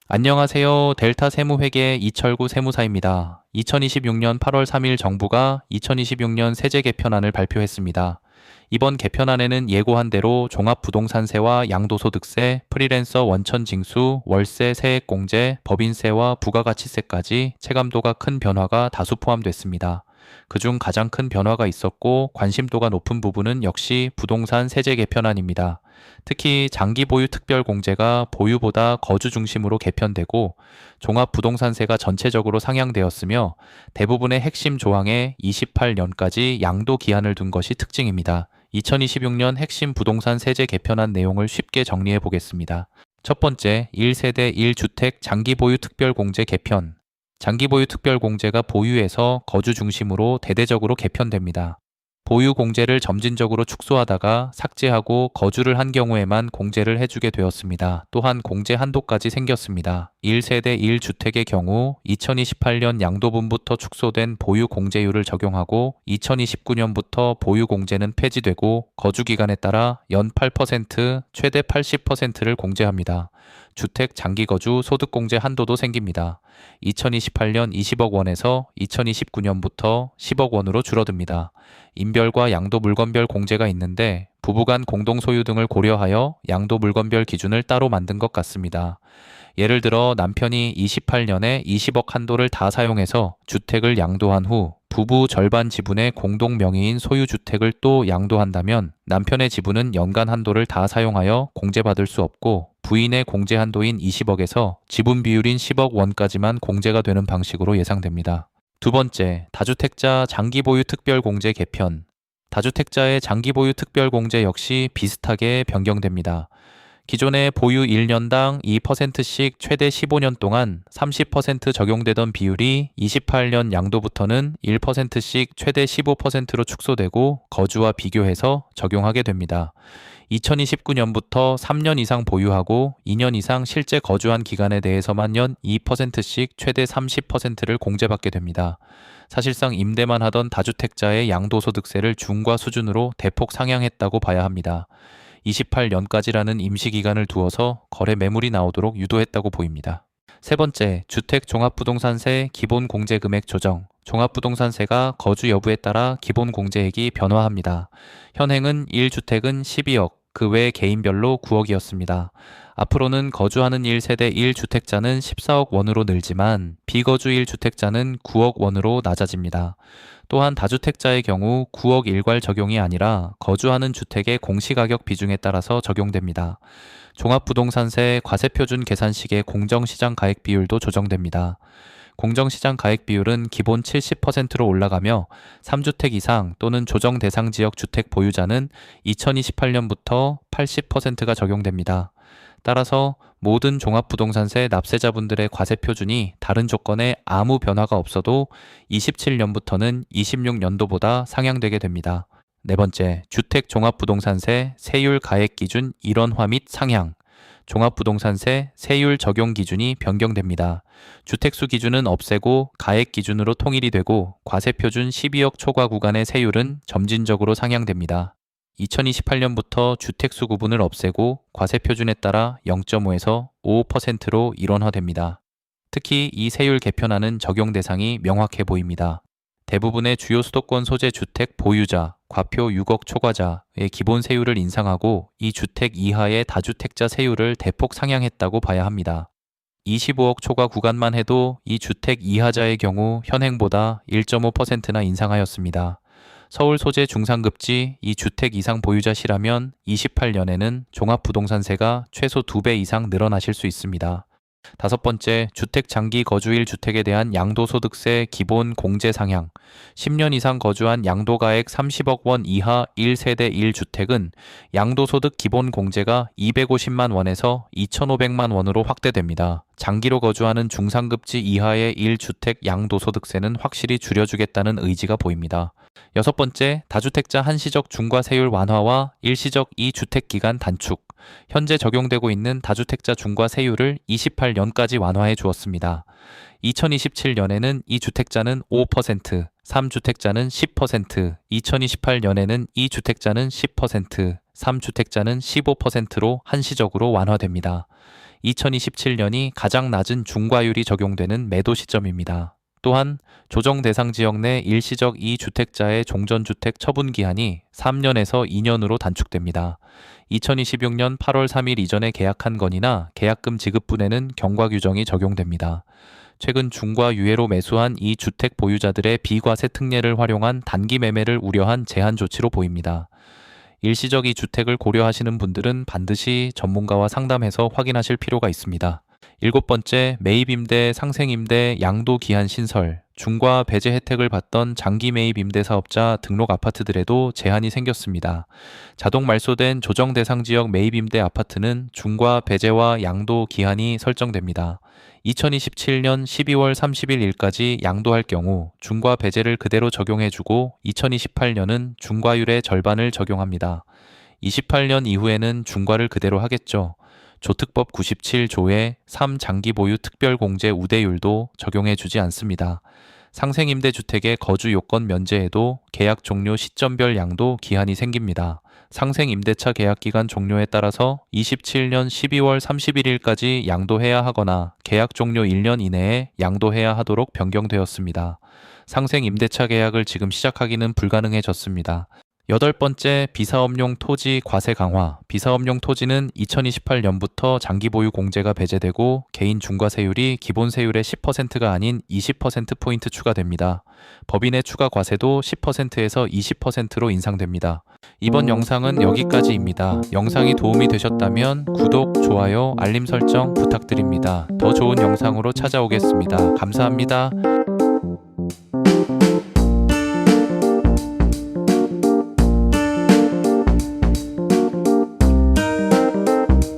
안녕하세요. 델타 세무회계 이철구 세무사입니다. 2026년 8월 3일 정부가 2026년 세제 개편안을 발표했습니다. 이번 개편안에는 예고한 대로 종합부동산세와 양도소득세, 프리랜서 원천징수, 월세 세액공제, 법인세와 부가가치세까지 체감도가 큰 변화가 다수 포함됐습니다. 그중 가장 큰 변화가 있었고 관심도가 높은 부분은 역시 부동산 세제 개편안입니다. 특히 장기 보유 특별공제가 보유보다 거주 중심으로 개편되고 종합부동산세가 전체적으로 상향되었으며 대부분의 핵심 조항에 28년까지 양도 기한을 둔 것이 특징입니다. 2026년 핵심 부동산 세제 개편안 내용을 쉽게 정리해 보겠습니다. 첫 번째, 1세대 1주택 장기 보유 특별공제 개편. 장기 보유 특별공제가 보유에서 거주 중심으로 대대적으로 개편됩니다. 보유 공제를 점진적으로 축소하다가 삭제하고 거주를 한 경우에만 공제를 해주게 되었습니다. 또한 공제 한도까지 생겼습니다. 1세대 1주택의 경우 2028년 양도분부터 축소된 보유 공제율을 적용하고 2029년부터 보유 공제는 폐지되고 거주 기간에 따라 연 8%, 최대 80%를 공제합니다. 주택 장기 거주 소득 공제 한도도 생깁니다. 2028년 20억 원에서 2029년부터 10억 원으로 줄어듭니다. 인별과 양도 물건별 공제가 있는데 부부간 공동 소유 등을 고려하여 양도 물건별 기준을 따로 만든 것 같습니다. 예를 들어 남편이 28년에 20억 한도를 다 사용해서 주택을 양도한 후 부부 절반 지분의 공동 명의인 소유주택을 또 양도한다면 남편의 지분은 연간 한도를 다 사용하여 공제받을 수 없고 부인의 공제 한도인 20억에서 지분 비율인 10억 원까지만 공제가 되는 방식으로 예상됩니다. 두 번째, 다주택자 장기보유 특별공제 개편. 다주택자의 장기보유 특별공제 역시 비슷하게 변경됩니다. 기존의 보유 1년당 2%씩 최대 15년 동안 30% 적용되던 비율이 28년 양도부터는 1%씩 최대 15%로 축소되고 거주와 비교해서 적용하게 됩니다. 2029년부터 3년 이상 보유하고 2년 이상 실제 거주한 기간에 대해서만 연 2%씩 최대 30%를 공제받게 됩니다. 사실상 임대만 하던 다주택자의 양도소득세를 중과 수준으로 대폭 상향했다고 봐야 합니다. 28년까지라는 임시기간을 두어서 거래 매물이 나오도록 유도했다고 보입니다. 세 번째, 주택 종합부동산세 기본 공제 금액 조정. 종합부동산세가 거주 여부에 따라 기본 공제액이 변화합니다. 현행은 1주택은 12억, 그 외 개인별로 9억이었습니다. 앞으로는 거주하는 1세대 1주택자는 14억 원으로 늘지만 비거주 1주택자는 9억 원으로 낮아집니다. 또한 다주택자의 경우 9억 일괄 적용이 아니라 거주하는 주택의 공시가격 비중에 따라서 적용됩니다. 종합부동산세 과세표준 계산식의 공정시장 가액 비율도 조정됩니다. 공정시장 가액 비율은 기본 70%로 올라가며 3주택 이상 또는 조정 대상 지역 주택 보유자는 2028년부터 80%가 적용됩니다. 따라서 모든 종합부동산세 납세자분들의 과세표준이 다른 조건에 아무 변화가 없어도 27년부터는 26년도보다 상향되게 됩니다. 네 번째, 주택 종합부동산세 세율 가액 기준 일원화 및 상향. 종합부동산세 세율 적용 기준이 변경됩니다. 주택수 기준은 없애고 가액 기준으로 통일이 되고 과세표준 12억 초과 구간의 세율은 점진적으로 상향됩니다. 2028년부터 주택수 구분을 없애고 과세표준에 따라 0.5에서 5%로 일원화됩니다. 특히 이 세율 개편안은 적용 대상이 명확해 보입니다. 대부분의 주요 수도권 소재 주택 보유자, 과표 6억 초과자의 기본 세율을 인상하고 이 주택 이하의 다주택자 세율을 대폭 상향했다고 봐야 합니다. 25억 초과 구간만 해도 이 주택 이하자의 경우 현행보다 1.5%나 인상하였습니다. 서울 소재 중상급지 이 주택 이상 보유자시라면 28년에는 종합부동산세가 최소 2배 이상 늘어나실 수 있습니다. 다섯 번째, 주택 장기 거주일 주택에 대한 양도소득세 기본 공제 상향. 10년 이상 거주한 양도가액 30억 원 이하 1세대 1주택은 양도소득 기본 공제가 250만 원에서 2,500만 원으로 확대됩니다. 장기로 거주하는 중상급지 이하의 1주택 양도소득세는 확실히 줄여주겠다는 의지가 보입니다. 여섯 번째, 다주택자 한시적 중과세율 완화와 일시적 2주택 기간 단축. 현재 적용되고 있는 다주택자 중과세율을 28년까지 완화해 주었습니다. 2027년에는 2주택자는 5%, 3주택자는 10%, 2028년에는 2주택자는 10%, 3주택자는 15%로 한시적으로 완화됩니다. 2027년이 가장 낮은 중과율이 적용되는 매도 시점입니다. 또한 조정 대상 지역 내 일시적 2주택자의 종전주택 처분 기한이 3년에서 2년으로 단축됩니다. 2026년 8월 3일 이전에 계약한 건이나 계약금 지급분에는 경과 규정이 적용됩니다. 최근 중과 유예로 매수한 이 주택 보유자들의 비과세 특례를 활용한 단기 매매를 우려한 제한 조치로 보입니다. 일시적 이 주택을 고려하시는 분들은 반드시 전문가와 상담해서 확인하실 필요가 있습니다. 7번째, 매입임대, 상생임대, 양도기한 신설, 중과 배제 혜택을 받던 장기 매입 임대 사업자 등록 아파트들에도 제한이 생겼습니다. 자동 말소된 조정 대상 지역 매입 임대 아파트는 중과 배제와 양도 기한이 설정됩니다. 2027년 12월 31일까지 양도할 경우 중과 배제를 그대로 적용해주고 2028년은 중과율의 절반을 적용합니다. 28년 이후에는 중과를 그대로 하겠죠. 조특법 97조의 3장기 보유 특별공제 우대율도 적용해주지 않습니다. 상생임대주택의 거주 요건 면제에도 계약 종료 시점별 양도 기한이 생깁니다. 상생임대차 계약기간 종료에 따라서 27년 12월 31일까지 양도해야 하거나 계약 종료 1년 이내에 양도해야 하도록 변경되었습니다. 상생임대차 계약을 지금 시작하기는 불가능해졌습니다. 8번째, 비사업용 토지 과세 강화. 비사업용 토지는 2028년부터 장기 보유 공제가 배제되고 개인 중과세율이 기본 세율의 10%가 아닌 20%포인트 추가됩니다. 법인의 추가 과세도 10%에서 20%로 인상됩니다. 이번 영상은 여기까지입니다. 영상이 도움이 되셨다면 구독, 좋아요, 알림 설정 부탁드립니다. 더 좋은 영상으로 찾아오겠습니다. 감사합니다.